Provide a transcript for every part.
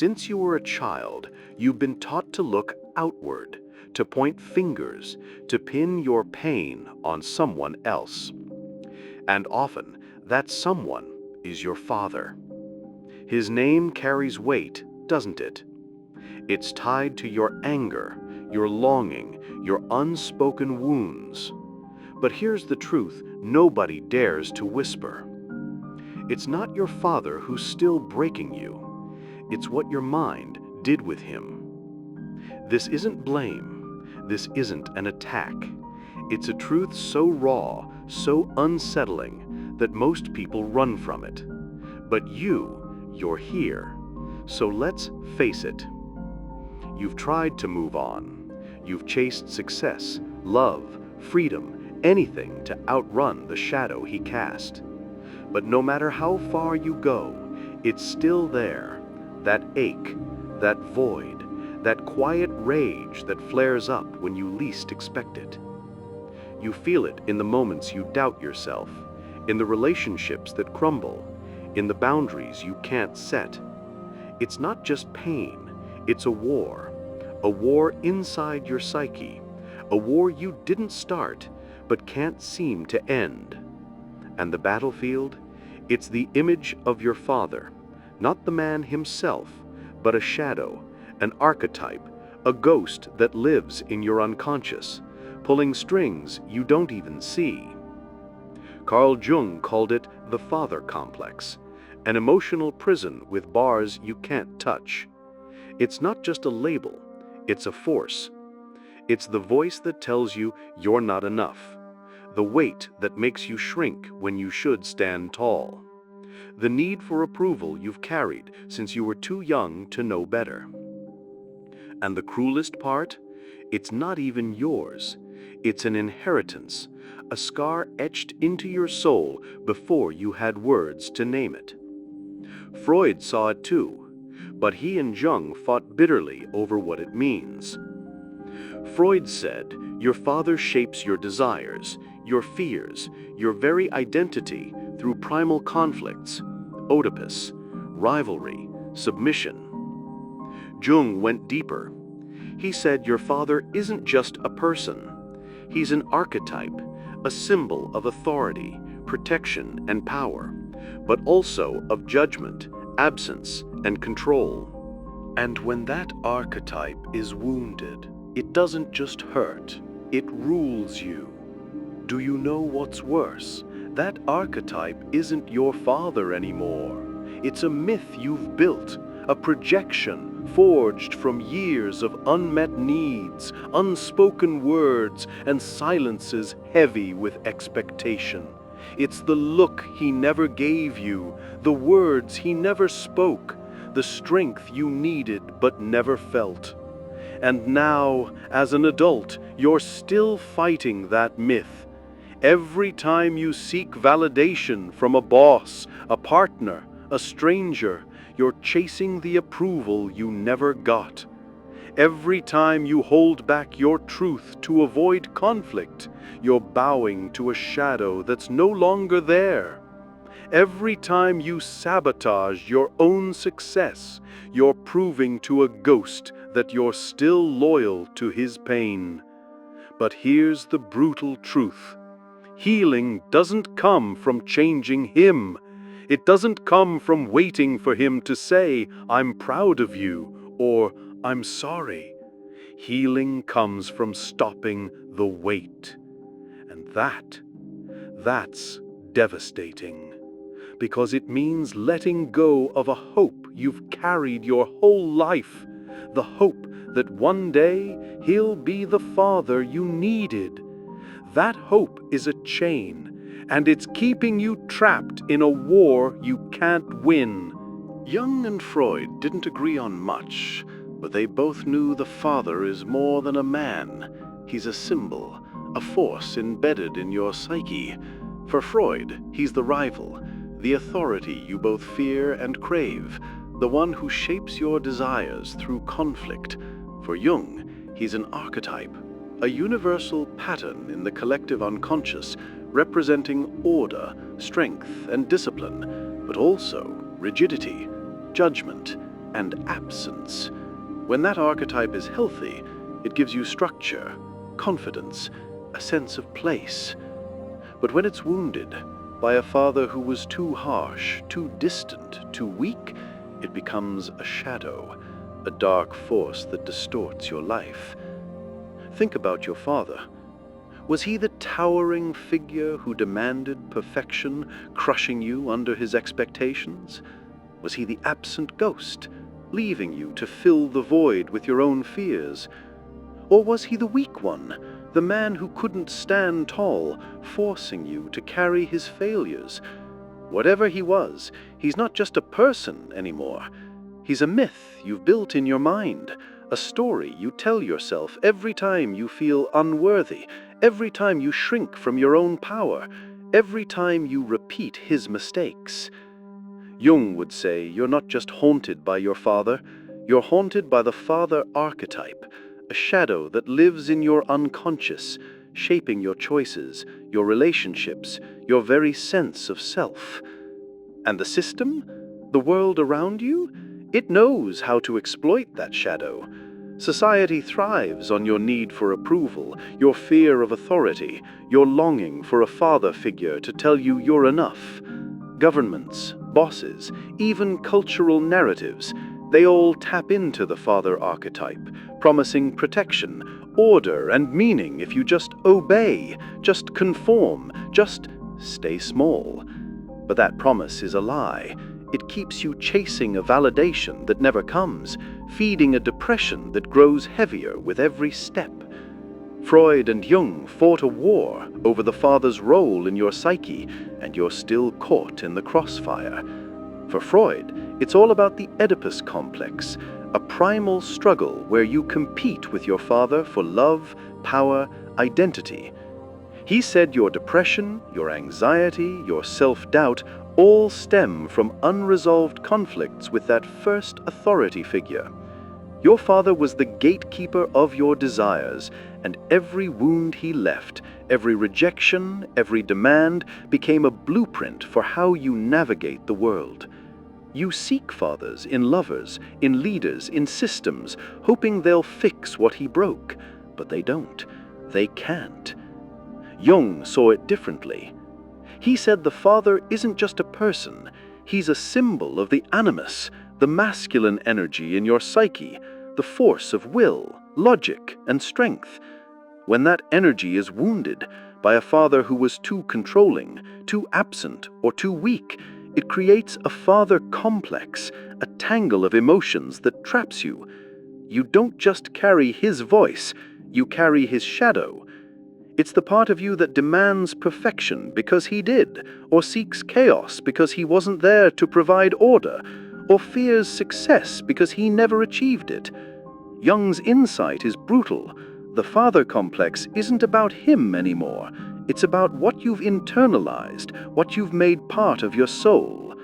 Since you were a child, you've been taught to look outward, to point fingers, to pin your pain on someone else. And often, that someone is your father. His name carries weight, doesn't it? It's tied to your anger, your longing, your unspoken wounds. But here's the truth nobody dares to whisper. It's not your father who's still breaking you. It's what your mind did with him. This isn't blame. This isn't an attack. It's a truth so raw, so unsettling, that most people run from it. But you're here. So let's face it. You've tried to move on. You've chased success, love, freedom, anything to outrun the shadow he cast. But no matter how far you go, it's still there. That ache, that void, that quiet rage that flares up when you least expect it. You feel it in the moments you doubt yourself, in the relationships that crumble, in the boundaries you can't set. It's not just pain, it's a war inside your psyche, a war you didn't start but can't seem to end. And the battlefield? It's the image of your father, not the man himself, but a shadow, an archetype, a ghost that lives in your unconscious, pulling strings you don't even see. Carl Jung called it the father complex, an emotional prison with bars you can't touch. It's not just a label, it's a force. It's the voice that tells you you're not enough, the weight that makes you shrink when you should stand tall, the need for approval you've carried since you were too young to know better. And the cruelest part? It's not even yours. It's an inheritance, a scar etched into your soul before you had words to name it. Freud saw it too, but he and Jung fought bitterly over what it means. Freud said, your father shapes your desires, your fears, your very identity through primal conflicts, Oedipus, rivalry, submission. Jung went deeper. He said your father isn't just a person. He's an archetype, a symbol of authority, protection, and power, but also of judgment, absence, and control. And when that archetype is wounded, it doesn't just hurt, it rules you. Do you know what's worse? That archetype isn't your father anymore. It's a myth you've built, a projection forged from years of unmet needs, unspoken words, and silences heavy with expectation. It's the look he never gave you, the words he never spoke, the strength you needed but never felt. And now, as an adult, you're still fighting that myth. Every time you seek validation from a boss, a partner, a stranger, you're chasing the approval you never got. Every time you hold back your truth to avoid conflict, you're bowing to a shadow that's no longer there. Every time you sabotage your own success, you're proving to a ghost that you're still loyal to his pain. But here's the brutal truth. Healing doesn't come from changing him. It doesn't come from waiting for him to say, "I'm proud of you," or "I'm sorry." Healing comes from stopping the weight. And that's devastating. Because it means letting go of a hope you've carried your whole life. The hope that one day he'll be the father you needed. That hope is a chain, and it's keeping you trapped in a war you can't win. Jung and Freud didn't agree on much, but they both knew the father is more than a man. He's a symbol, a force embedded in your psyche. For Freud, he's the rival, the authority you both fear and crave, the one who shapes your desires through conflict. For Jung, he's an archetype, a universal pattern in the collective unconscious, representing order, strength, and discipline, but also rigidity, judgment, and absence. When that archetype is healthy, it gives you structure, confidence, a sense of place. But when it's wounded by a father who was too harsh, too distant, too weak, it becomes a shadow, a dark force that distorts your life. Think about your father. Was he the towering figure who demanded perfection, crushing you under his expectations? Was he the absent ghost, leaving you to fill the void with your own fears? Or was he the weak one, the man who couldn't stand tall, forcing you to carry his failures? Whatever he was, he's not just a person anymore. He's a myth you've built in your mind, a story you tell yourself every time you feel unworthy, every time you shrink from your own power, every time you repeat his mistakes. Jung would say you're not just haunted by your father, you're haunted by the father archetype, a shadow that lives in your unconscious, shaping your choices, your relationships, your very sense of self. And the system, the world around you, it knows how to exploit that shadow. Society thrives on your need for approval, your fear of authority, your longing for a father figure to tell you you're enough. Governments, bosses, even cultural narratives, they all tap into the father archetype, promising protection, order, and meaning if you just obey, just conform, just stay small. But that promise is a lie. It keeps you chasing a validation that never comes, feeding a depression that grows heavier with every step. Freud and Jung fought a war over the father's role in your psyche, and you're still caught in the crossfire. For Freud, it's all about the Oedipus complex, a primal struggle where you compete with your father for love, power, identity. He said your depression, your anxiety, your self-doubt all stem from unresolved conflicts with that first authority figure. Your father was the gatekeeper of your desires, and every wound he left, every rejection, every demand became a blueprint for how you navigate the world. You seek fathers in lovers, in leaders, in systems, hoping they'll fix what he broke, but they don't. They can't. Jung saw it differently. He said the father isn't just a person, he's a symbol of the animus, the masculine energy in your psyche, the force of will, logic, and strength. When that energy is wounded by a father who was too controlling, too absent, or too weak, it creates a father complex, a tangle of emotions that traps you. You don't just carry his voice, you carry his shadow. It's the part of you that demands perfection because he did, or seeks chaos because he wasn't there to provide order, or fears success because he never achieved it. Jung's insight is brutal. The father complex isn't about him anymore. It's about what you've internalized, what you've made part of your soul.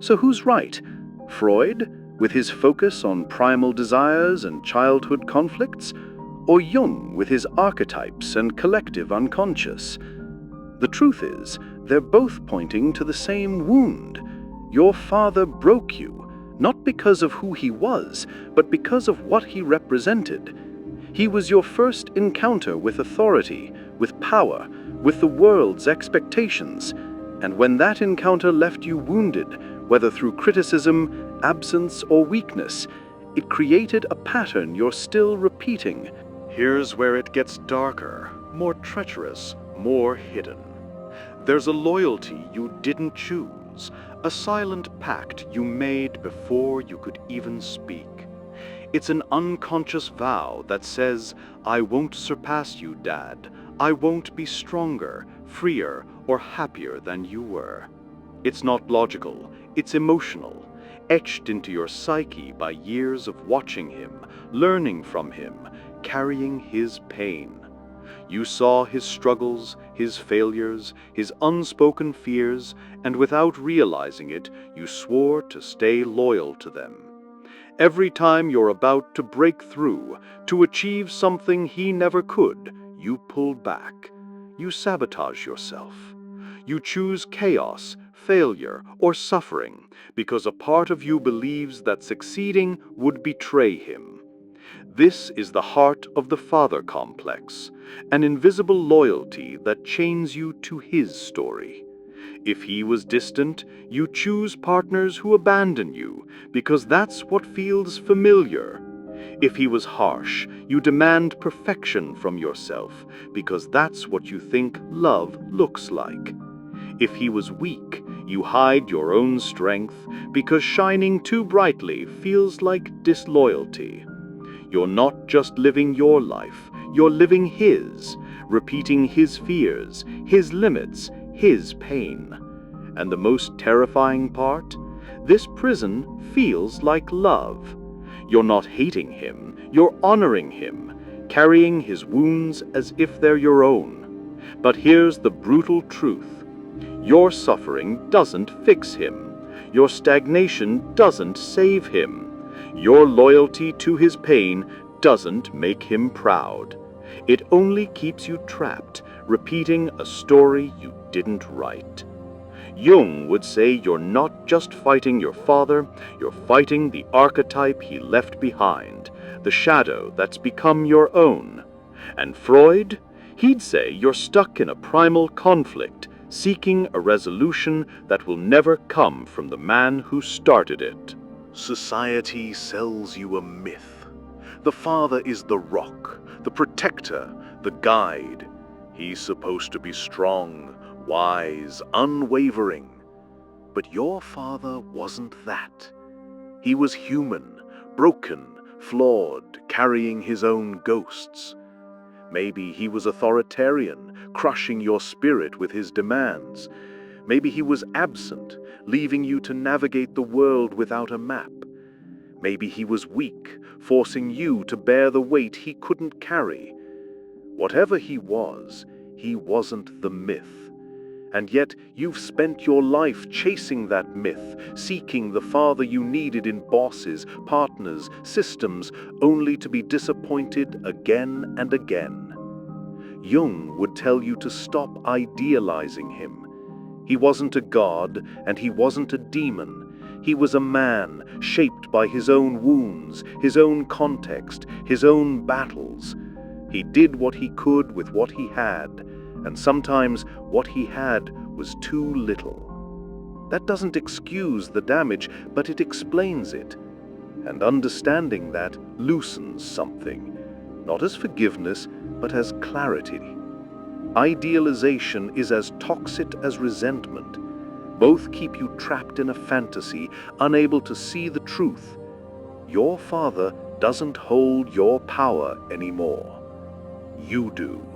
So who's right? Freud, with his focus on primal desires and childhood conflicts? Or Jung with his archetypes and collective unconscious? The truth is, they're both pointing to the same wound. Your father broke you, not because of who he was, but because of what he represented. He was your first encounter with authority, with power, with the world's expectations. And when that encounter left you wounded, whether through criticism, absence, or weakness, it created a pattern you're still repeating. Here's where it gets darker, more treacherous, more hidden. There's a loyalty you didn't choose, a silent pact you made before you could even speak. It's an unconscious vow that says, I won't surpass you, Dad. I won't be stronger, freer, or happier than you were. It's not logical, it's emotional, etched into your psyche by years of watching him, learning from him, carrying his pain. You saw his struggles, his failures, his unspoken fears, and without realizing it, you swore to stay loyal to them. Every time you're about to break through, to achieve something he never could, you pull back. You sabotage yourself. You choose chaos, failure or suffering because a part of you believes that succeeding would betray him. This is the heart of the father complex, an invisible loyalty that chains you to his story. If he was distant, you choose partners who abandon you because that's what feels familiar. If he was harsh, you demand perfection from yourself because that's what you think love looks like. If he was weak, you hide your own strength because shining too brightly feels like disloyalty. You're not just living your life, you're living his, repeating his fears, his limits, his pain. And the most terrifying part? This prison feels like love. You're not hating him, you're honoring him, carrying his wounds as if they're your own. But here's the brutal truth. Your suffering doesn't fix him. Your stagnation doesn't save him. Your loyalty to his pain doesn't make him proud. It only keeps you trapped, repeating a story you didn't write. Jung would say you're not just fighting your father, you're fighting the archetype he left behind, the shadow that's become your own. And Freud? He'd say you're stuck in a primal conflict, seeking a resolution that will never come from the man who started it. Society sells you a myth. The father is the rock, the protector, the guide. He's supposed to be strong, wise, unwavering. But your father wasn't that. He was human, broken, flawed, carrying his own ghosts. Maybe he was authoritarian, crushing your spirit with his demands. Maybe he was absent, leaving you to navigate the world without a map. Maybe he was weak, forcing you to bear the weight he couldn't carry. Whatever he wasn't the myth. And yet you've spent your life chasing that myth, seeking the father you needed in bosses, partners, systems, only to be disappointed again and again. Jung would tell you to stop idealizing him. He wasn't a god, and he wasn't a demon. He was a man, shaped by his own wounds, his own context, his own battles. He did what he could with what he had, and sometimes what he had was too little. That doesn't excuse the damage, but it explains it. And understanding that loosens something, not as forgiveness, but as clarity. Idealization is as toxic as resentment. Both keep you trapped in a fantasy, unable to see the truth. Your father doesn't hold your power anymore. You do.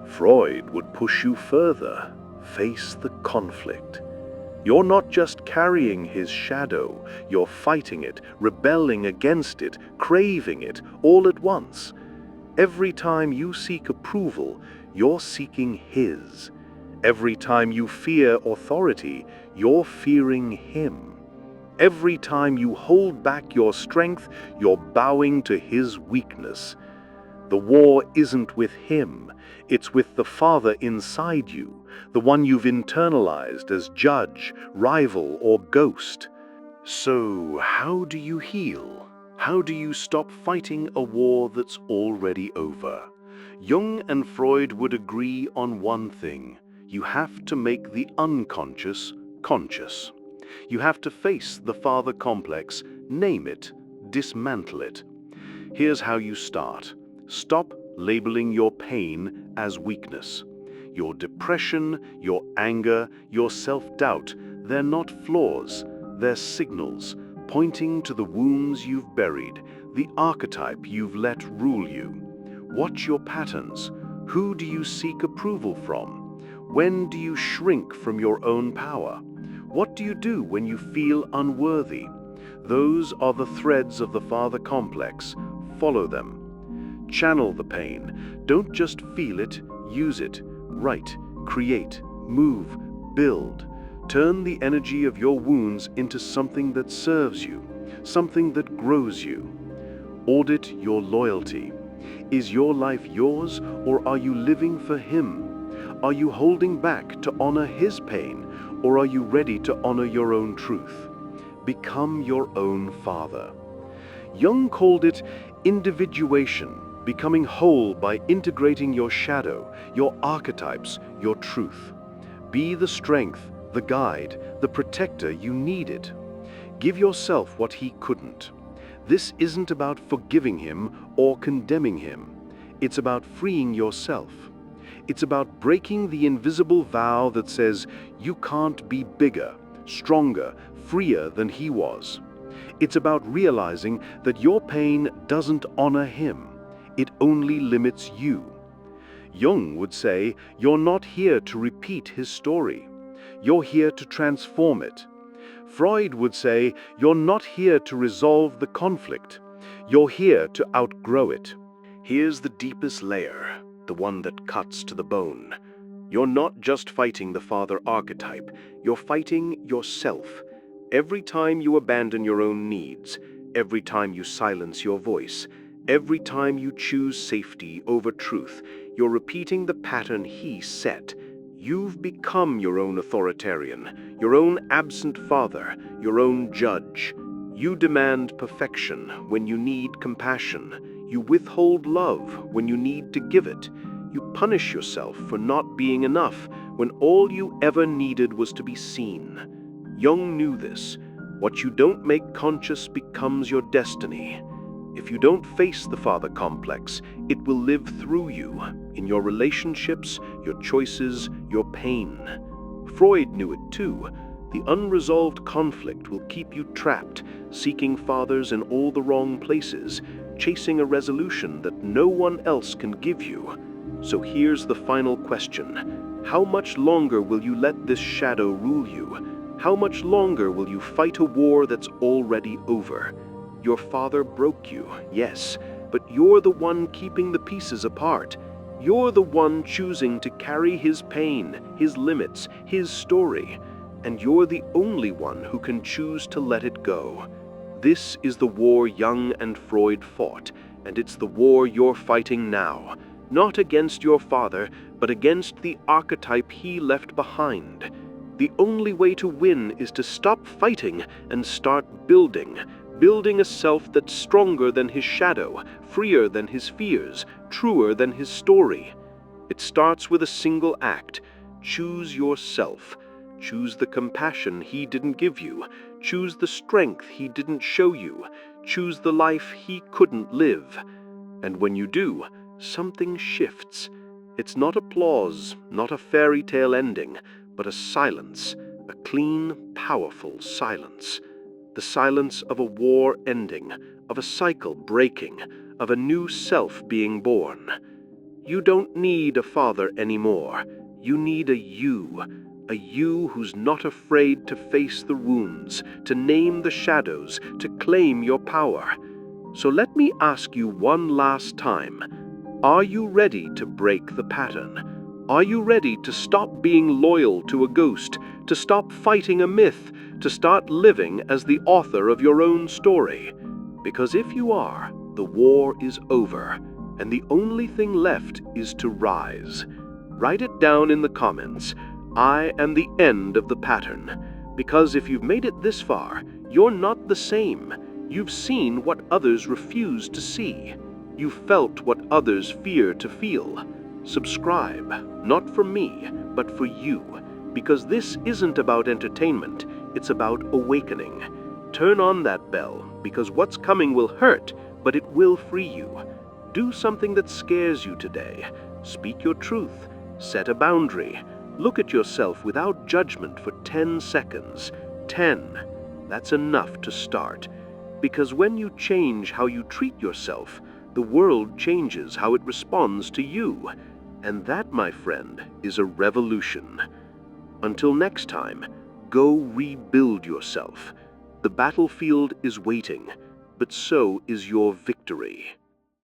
Freud would push you further. Face the conflict. You're not just carrying his shadow, you're fighting it, rebelling against it, craving it, all at once. Every time you seek approval, you're seeking his. Every time you fear authority, you're fearing him. Every time you hold back your strength, you're bowing to his weakness. The war isn't with him, it's with the father inside you, the one you've internalized as judge, rival, or ghost. So, how do you heal? How do you stop fighting a war that's already over? Jung and Freud would agree on one thing. You have to make the unconscious conscious. You have to face the father complex, name it, dismantle it. Here's how you start. Stop labeling your pain as weakness. Your depression, your anger, your self-doubt, they're not flaws, they're signals, pointing to the wounds you've buried, the archetype you've let rule you. Watch your patterns. Who do you seek approval from? When do you shrink from your own power? What do you do when you feel unworthy? Those are the threads of the father complex. Follow them. Channel the pain. Don't just feel it, use it. Write, create, move, build. Turn the energy of your wounds into something that serves you, something that grows you. Audit your loyalty. Is your life yours, or are you living for him? Are you holding back to honor his pain, Or are you ready to honor your own truth? Become your own father. Jung called it individuation, becoming whole by integrating your shadow, your archetypes, your truth. Be the strength, the guide, the protector you needed. Give yourself what he couldn't. This isn't about forgiving him or condemning him. It's about freeing yourself. It's about breaking the invisible vow that says you can't be bigger, stronger, freer than he was. It's about realizing that your pain doesn't honor him. It only limits you. Jung would say, you're not here to repeat his story. You're here to transform it. Freud would say, you're not here to resolve the conflict. You're here to outgrow it. Here's the deepest layer, the one that cuts to the bone. You're not just fighting the father archetype, you're fighting yourself. Every time you abandon your own needs, every time you silence your voice, every time you choose safety over truth, you're repeating the pattern he set. You've become your own authoritarian, your own absent father, your own judge. You demand perfection when you need compassion. You withhold love when you need to give it. You punish yourself for not being enough when all you ever needed was to be seen. Jung knew this. What you don't make conscious becomes your destiny. If you don't face the father complex, it will live through you, in your relationships, your choices, your pain. Freud knew it too. The unresolved conflict will keep you trapped, seeking fathers in all the wrong places, chasing a resolution that no one else can give you. So here's the final question. How much longer will you let this shadow rule you? How much longer will you fight a war that's already over? Your father broke you, yes, but you're the one keeping the pieces apart. You're the one choosing to carry his pain, his limits, his story, and you're the only one who can choose to let it go. This is the war Jung and Freud fought, and it's the war you're fighting now, not against your father, but against the archetype he left behind. The only way to win is to stop fighting and start building a self that's stronger than his shadow, freer than his fears, truer than his story. It starts with a single act. Choose yourself. Choose the compassion he didn't give you. Choose the strength he didn't show you. Choose the life he couldn't live. And when you do, something shifts. It's not applause, not a fairy tale ending, but a silence, a clean, powerful silence. The silence of a war ending, of a cycle breaking, of a new self being born. You don't need a father anymore. You need a you who's not afraid to face the wounds, to name the shadows, to claim your power. So let me ask you one last time. Are you ready to break the pattern? Are you ready to stop being loyal to a ghost, to stop fighting a myth, to start living as the author of your own story? Because if you are, the war is over, and the only thing left is to rise. Write it down in the comments. I am the end of the pattern. Because if you've made it this far, you're not the same. You've seen what others refuse to see. You've felt what others fear to feel. Subscribe, not for me, but for you, because this isn't about entertainment, it's about awakening. Turn on that bell, because what's coming will hurt, but it will free you. Do something that scares you today. Speak your truth. Set a boundary. Look at yourself without judgment for 10 seconds. 10. That's enough to start. Because when you change how you treat yourself, the world changes how it responds to you. And that, my friend, is a revolution. Until next time, go rebuild yourself. The battlefield is waiting, but so is your victory.